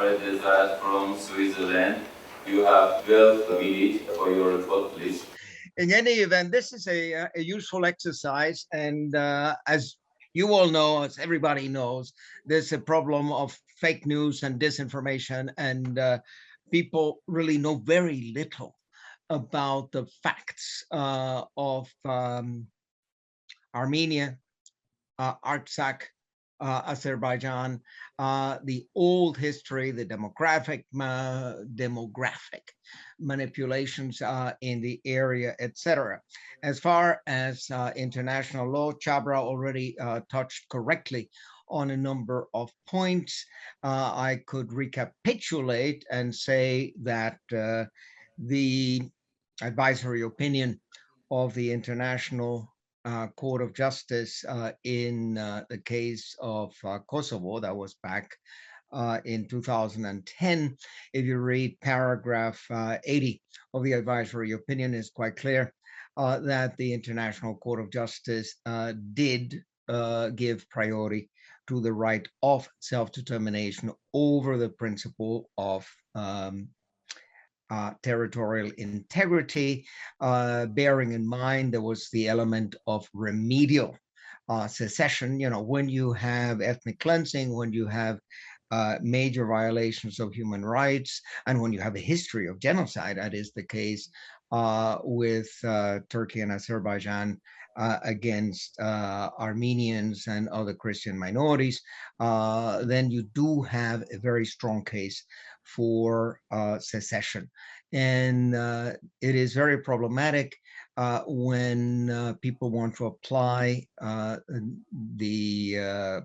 Ալֆրեդ is from Switzerland. You have 12 minutes for your report, please. In any event, this is a useful exercise. And as you all know, as everybody knows, there's a problem of fake news and disinformation, and people really know very little about the facts of Armenia, Artsakh, Azerbaijan, the old history, the demographic manipulations in the area, etc. As far as international law, Chabra already touched correctly on a number of points. I could recapitulate and say that the advisory opinion of the International Court of Justice in the case of Kosovo, that was back in 2010. If you read paragraph 80 of the advisory opinion, it's quite clear that the International Court of Justice did give priority to the right of self-determination over the principle of territorial integrity, bearing in mind there was the element of remedial secession. You know, when you have ethnic cleansing, when you have major violations of human rights, and when you have a history of genocide, that is the case with Turkey and Azerbaijan against Armenians and other Christian minorities, then you do have a very strong case for secession. And it is very problematic when people want to apply the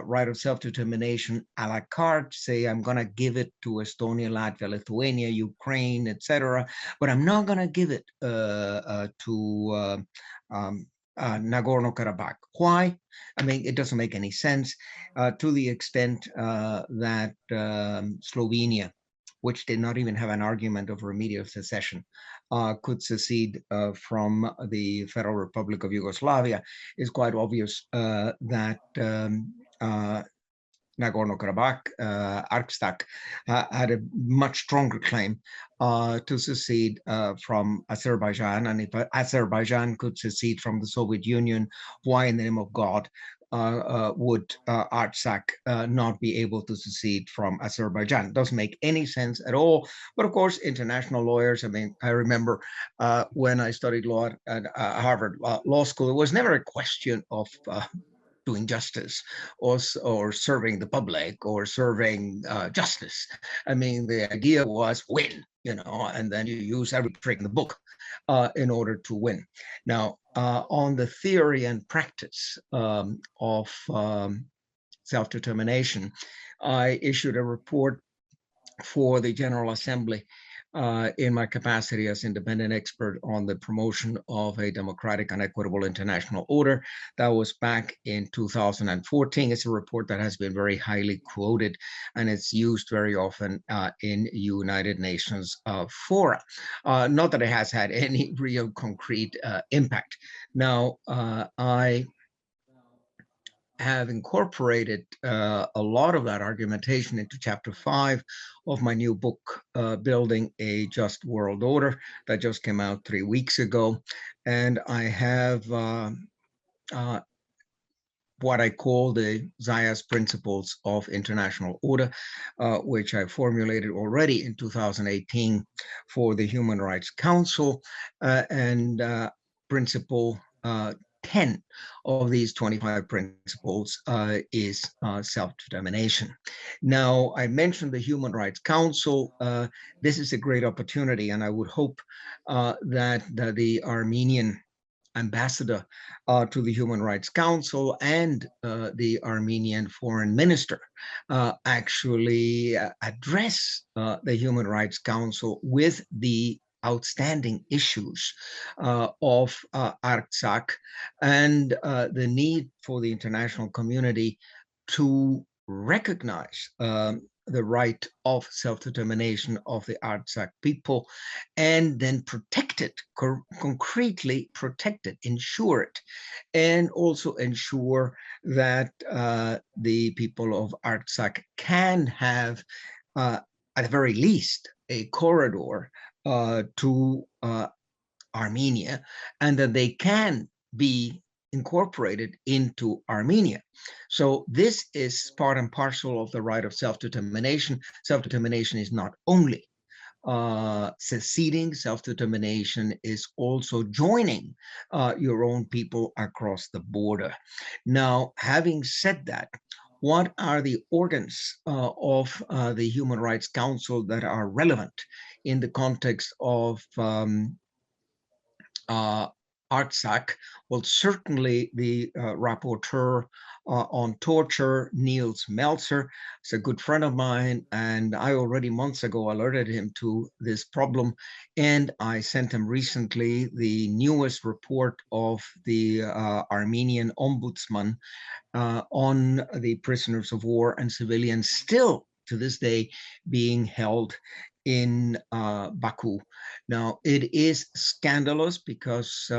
right of self-determination a la carte, say, I'm going to give it to Estonia, Latvia, Lithuania, Ukraine, etc., but I'm not going to give it to Nagorno-Karabakh. Why? I mean, it doesn't make any sense to the extent that Slovenia, which did not even have an argument of remedial secession, could secede from the Federal Republic of Yugoslavia. It's quite obvious that Nagorno-Karabakh, Artsakh, had a much stronger claim to secede from Azerbaijan. And if Azerbaijan could secede from the Soviet Union, why in the name of God would Artsakh not be able to secede from Azerbaijan? Doesn't make any sense at all. But of course, international lawyers, I mean, I remember when I studied law at Harvard Law School, it was never a question of doing justice or serving the public or serving justice. I mean, the idea was win, you know, and then you use every trick in the book in order to win. Now, on the theory and practice of self-determination, I issued a report for the General Assembly in my capacity as independent expert on the promotion of a democratic and equitable international order. That was back in 2014. It's a report that has been very highly quoted, and it's used very often in United Nations fora. Not that it has had any real concrete impact. Now, I have incorporated a lot of that argumentation into chapter 5 of my new book, Building a Just World Order, that just came out 3 weeks ago. And I have what I call the Zayas principles of international order, which I formulated already in 2018 for the Human Rights Council, and principle 10 of these 25 principles is self-determination. Now, I mentioned the Human Rights Council. This is a great opportunity, and I would hope that the Armenian ambassador to the Human Rights Council and the Armenian foreign minister actually address the Human Rights Council with the outstanding issues of Artsakh and the need for the international community to recognize the right of self-determination of the Artsakh people, and then protect it, concretely protect it, ensure it, and also ensure that the people of Artsakh can have, at the very least, a corridor to Armenia, and that they can be incorporated into Armenia. So this is part and parcel of the right of self-determination. Self-determination is not only seceding, self-determination is also joining your own people across the border. Now, having said that, what are the organs of the Human Rights Council that are relevant in the context of Artsakh? Well, certainly the rapporteur on torture, Niels Meltzer, is a good friend of mine, and I already months ago alerted him to this problem, and I sent him recently the newest report of the Armenian ombudsman on the prisoners of war and civilians still to this day being held in Baku. Now, it is scandalous because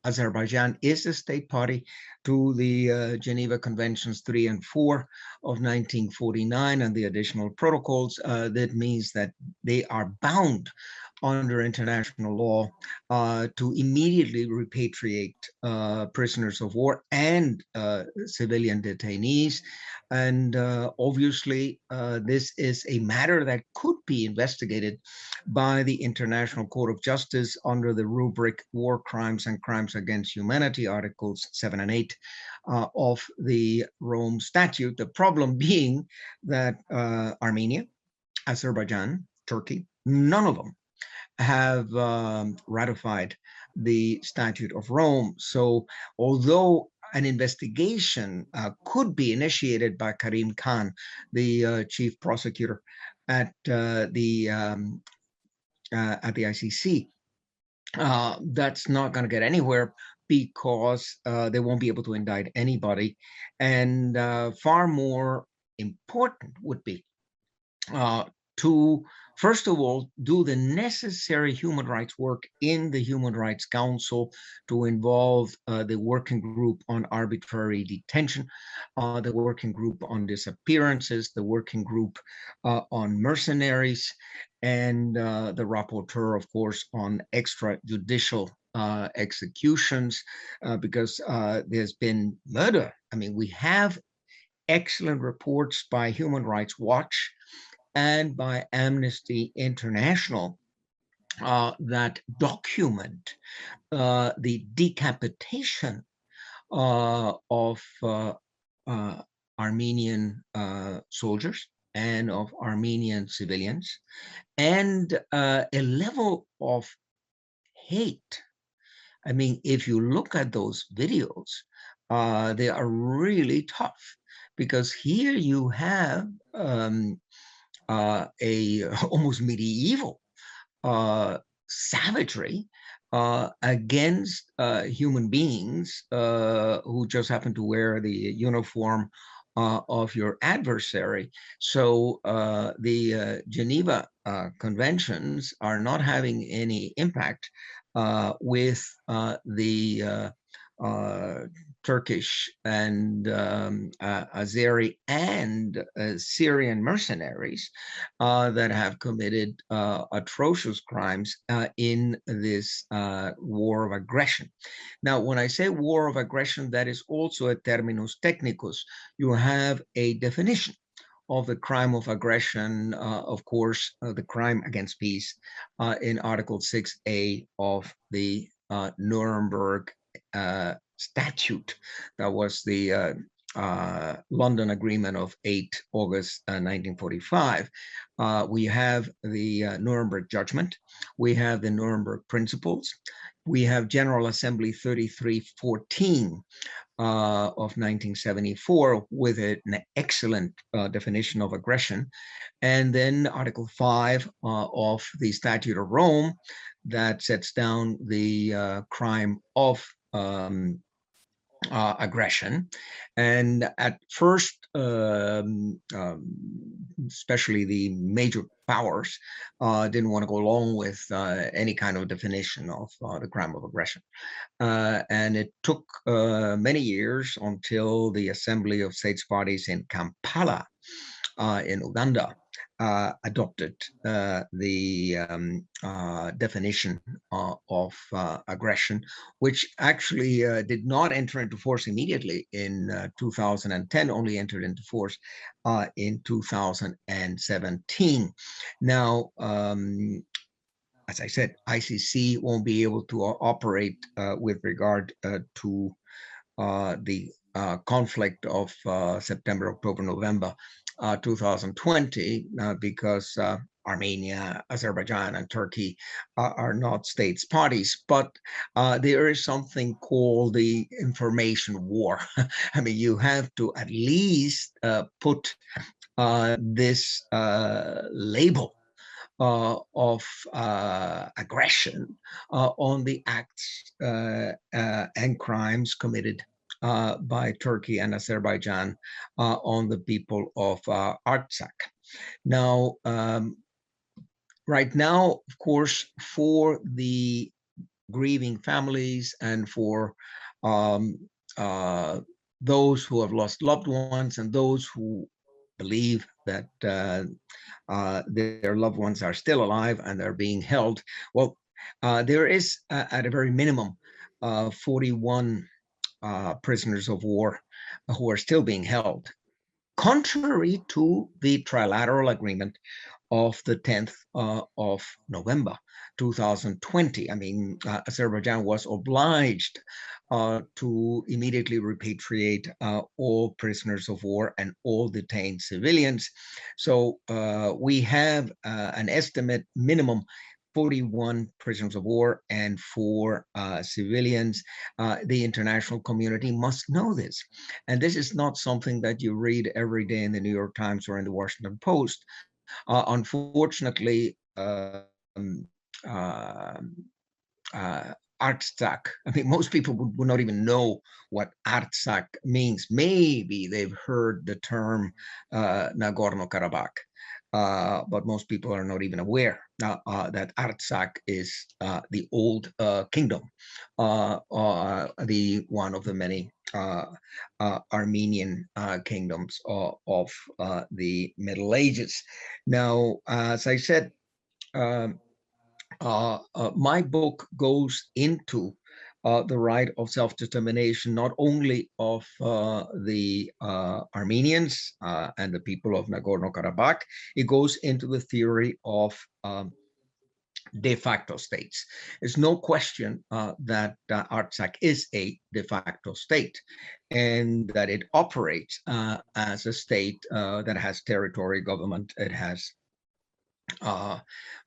Azerbaijan is a state party to the Geneva Conventions 3 and 4 of 1949 and the additional protocols. That means that they are bound under international law to immediately repatriate prisoners of war and civilian detainees. And obviously, this is a matter that could be investigated by the International Court of Justice under the rubric War Crimes and Crimes Against Humanity, Articles 7 and 8 of the Rome Statute. The problem being that Armenia, Azerbaijan, Turkey, none of them have ratified the Statute of Rome. So although an investigation could be initiated by Karim Khan, the chief prosecutor at the ICC, that's not going to get anywhere because they won't be able to indict anybody. And far more important would be to, first of all, do the necessary human rights work in the Human Rights Council to involve the working group on arbitrary detention, the working group on disappearances, the working group on mercenaries, and the rapporteur, of course, on extrajudicial executions, because there's been murder. I mean, we have excellent reports by Human Rights Watch and by Amnesty International that document the decapitation of Armenian soldiers and of Armenian civilians, and a level of hate. I mean, if you look at those videos, they are really tough, because here you have a almost medieval savagery against human beings who just happen to wear the uniform of your adversary. So the Geneva Conventions are not having any impact with the Turkish and Azeri and Syrian mercenaries that have committed atrocious crimes in this war of aggression. Now, when I say war of aggression, that is also a terminus technicus. You have a definition of the crime of aggression, of course, the crime against peace in Article 6A of the Nuremberg Statute. That was the London Agreement of 8 August 1945. We have the Nuremberg Judgment. We have the Nuremberg Principles. We have General Assembly 3314 of 1974 with an excellent definition of aggression. And then Article 5 of the Statute of Rome that sets down the crime of aggression. And at first, especially the major powers didn't want to go along with any kind of definition of the crime of aggression. And it took many years until the Assembly of States Parties in Kampala in Uganda adopted the definition of aggression, which actually did not enter into force immediately in 2010, only entered into force in 2017. Now, as I said, ICC won't be able to operate with regard to the conflict of September, October, November 2020, because Armenia, Azerbaijan, and Turkey are not states parties, but there is something called the information war. I mean, you have to at least put this label of aggression on the acts and crimes committed by Turkey and Azerbaijan on the people of Artsakh. Now, right now, of course, for the grieving families and for those who have lost loved ones and those who believe that their loved ones are still alive and they're being held, well, there is at a very minimum 41 prisoners of war who are still being held, contrary to the trilateral agreement of the 10th of November 2020. I mean, Azerbaijan was obliged to immediately repatriate all prisoners of war and all detained civilians. So we have an estimate minimum 41 prisoners of war, and for civilians. The international community must know this. And this is not something that you read every day in the New York Times or in the Washington Post. Unfortunately, Artsakh, I mean, most people would not even know what Artsakh means. Maybe they've heard the term Nagorno-Karabakh. But most people are not even aware that Artsakh is the old kingdom, the one of the many Armenian kingdoms of the Middle Ages. Now, as I said, my book goes into the right of self-determination, not only of the Armenians and the people of Nagorno-Karabakh. It goes into the theory of de facto states. There's no question that Artsakh is a de facto state, and that it operates as a state that has territory, government, it has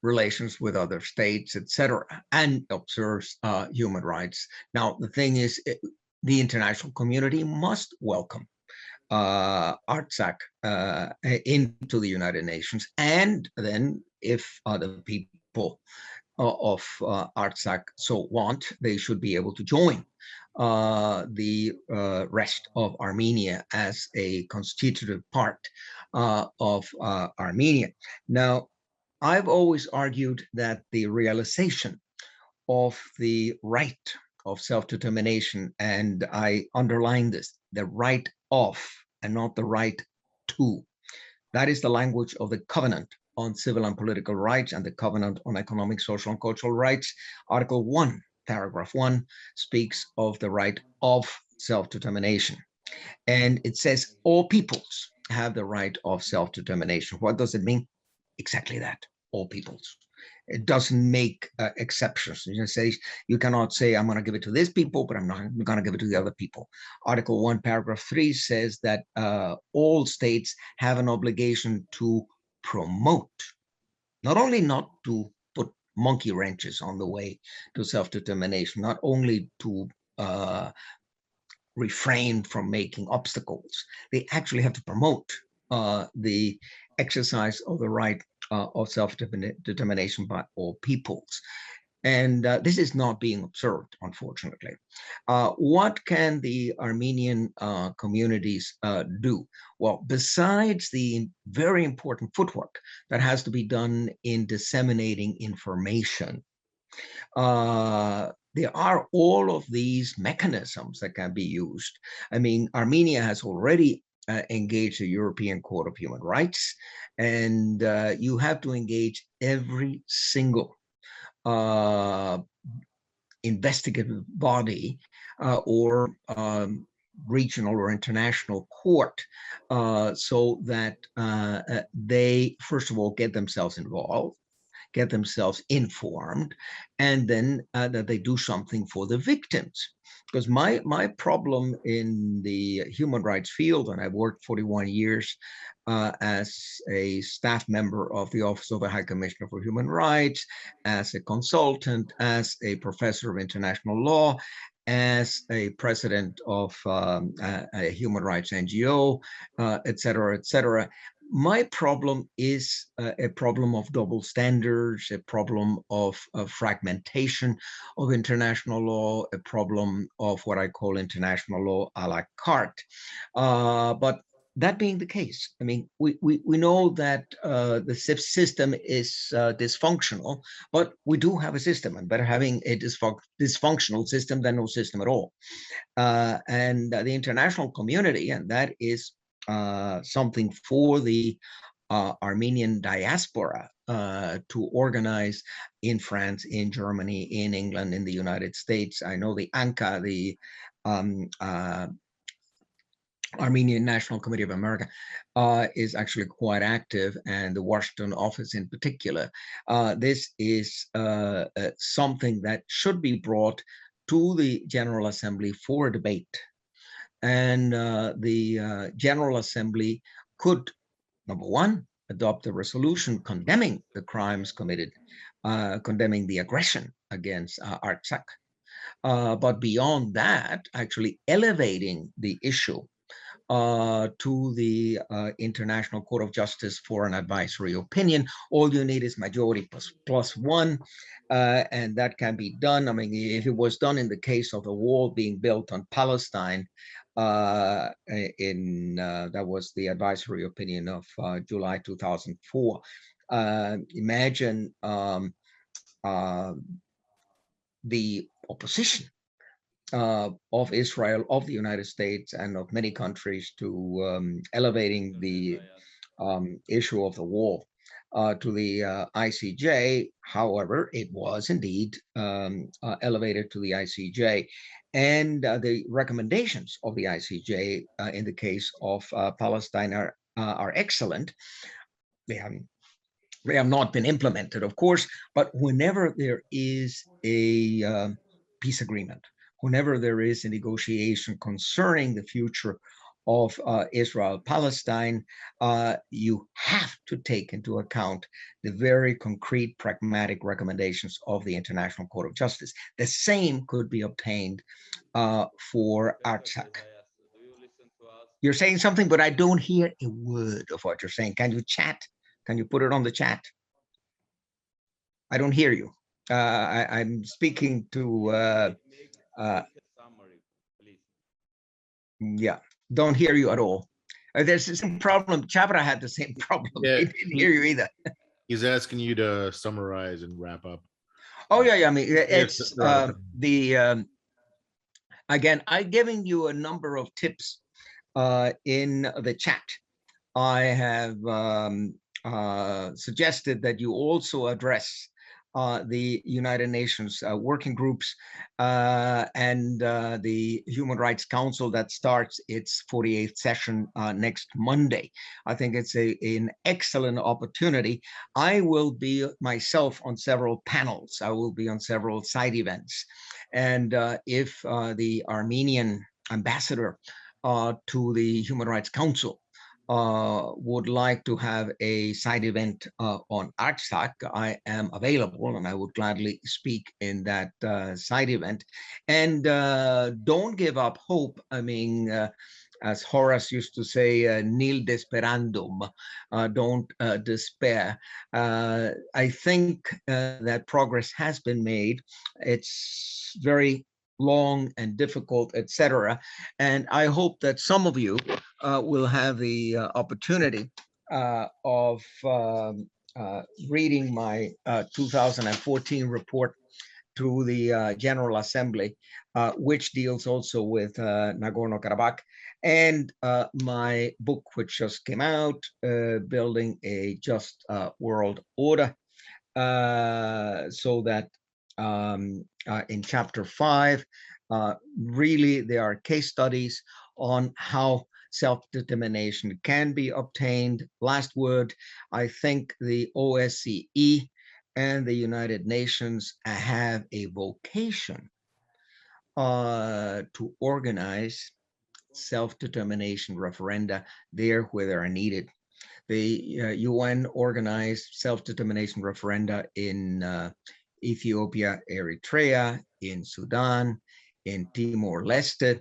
relations with other states, etc., and observes human rights. Now, the thing is, the international community must welcome Artsakh into the United Nations, and then if the people of Artsakh so want, they should be able to join the rest of Armenia as a constitutive part of Armenia. Now, I've always argued that the realization of the right of self-determination, and I underline this, the right of and not the right to, that is the language of the Covenant on Civil and Political Rights and the Covenant on Economic, Social, and Cultural Rights. Article 1, paragraph 1 speaks of the right of self-determination. And it says all peoples have the right of self-determination. What does it mean? Exactly that, all peoples. It doesn't make exceptions. You cannot say, I'm going to give it to this people, but I'm not going to give it to the other people. Article 1, paragraph 3 says that all states have an obligation to promote, not only not to put monkey wrenches on the way to self-determination, not only to refrain from making obstacles, they actually have to promote the exercise of the right of self-determination by all peoples. And this is not being observed, unfortunately. What can the Armenian communities do? Well, besides the very important footwork that has to be done in disseminating information, there are all of these mechanisms that can be used. I mean, Armenia has already engaged the European Court of Human Rights, and you have to engage every single investigative body or regional or international court so that they, first of all, get themselves involved, get themselves informed, and then that they do something for the victims. Because my problem in the human rights field, and I've worked 41 years as a staff member of the Office of the High Commissioner for Human Rights, as a consultant, as a professor of international law, as a president of a human rights NGO, et cetera, et cetera. My problem is a problem of double standards, a problem of fragmentation of international law, a problem of what I call international law a la carte. But that being the case, I mean, we know that the system is dysfunctional, but we do have a system, and better having a dysfunctional system than no system at all. And the international community, and that is something for the Armenian diaspora to organize in France, in Germany, in England, in the United States. I know the ANCA, the Armenian National Committee of America, is actually quite active, and the Washington office in particular. This is something that should be brought to the General Assembly for debate. And the General Assembly could, number one, adopt a resolution condemning the crimes committed, condemning the aggression against Artsakh. But beyond that, actually elevating the issue to the International Court of Justice for an advisory opinion. All you need is majority plus one, and that can be done. I mean, if it was done in the case of the wall being built on Palestine, that was the advisory opinion of July 2004. Imagine the opposition of Israel, of the United States, and of many countries to elevating the issue of the wall to the ICJ. However, it was indeed elevated to the ICJ. And the recommendations of the ICJ in the case of Palestine are excellent. They have not been implemented, of course, but whenever there is a peace agreement, whenever there is a negotiation concerning the future of Israel-Palestine, you have to take into account the very concrete, pragmatic recommendations of the International Court of Justice. The same could be obtained for Artsakh. You're saying something, but I don't hear a word of what you're saying. Can you chat? Can you put it on the chat? I don't hear you. I'm speaking to... yeah, don't hear you at all. There's the same problem. Chabra had the same problem. Yeah, He didn't hear you either. He's asking you to summarize and wrap up. Oh, yeah, I mean, it's again, I'm giving you a number of tips in the chat. I have suggested that you also address the United Nations working groups and the Human Rights Council that starts its 48th session next Monday. I think it's an excellent opportunity. I will be myself on several panels. I will be on several side events. And if the Armenian ambassador to the Human Rights Council would like to have a side event on Artsakh, I am available and I would gladly speak in that side event. And don't give up hope. I mean, as Horace used to say, nil desperandum, don't despair. I think that progress has been made. It's very long and difficult, etc. And I hope that some of you will have the opportunity of reading my 2014 report to the General Assembly, which deals also with Nagorno-Karabakh, and my book, which just came out, Building a Just World Order, so that in chapter 5, really there are case studies on how self-determination can be obtained. Last word, I think the OSCE and the United Nations have a vocation to organize self-determination referenda there where they are needed. The UN organized self-determination referenda in Ethiopia, Eritrea, in Sudan, in Timor-Leste.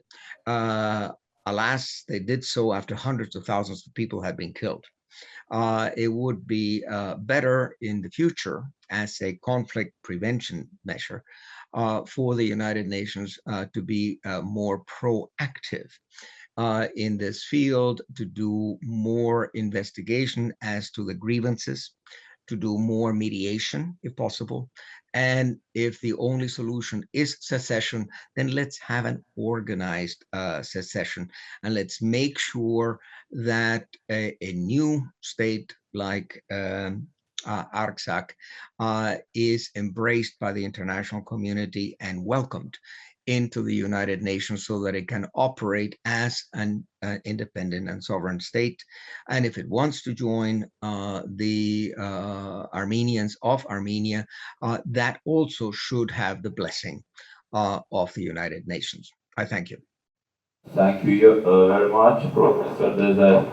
Alas, they did so after hundreds of thousands of people had been killed. It would be better in the future as a conflict prevention measure for the United Nations to be more proactive in this field, to do more investigation as to the grievances, to do more mediation if possible. And if the only solution is secession, then let's have an organized secession. And let's make sure that a new state like Artsakh is embraced by the international community and welcomed into the United Nations so that it can operate as an independent and sovereign state. And if it wants to join the Armenians of Armenia, that also should have the blessing of the United Nations. I thank you. Thank you very much, Professor Dezer.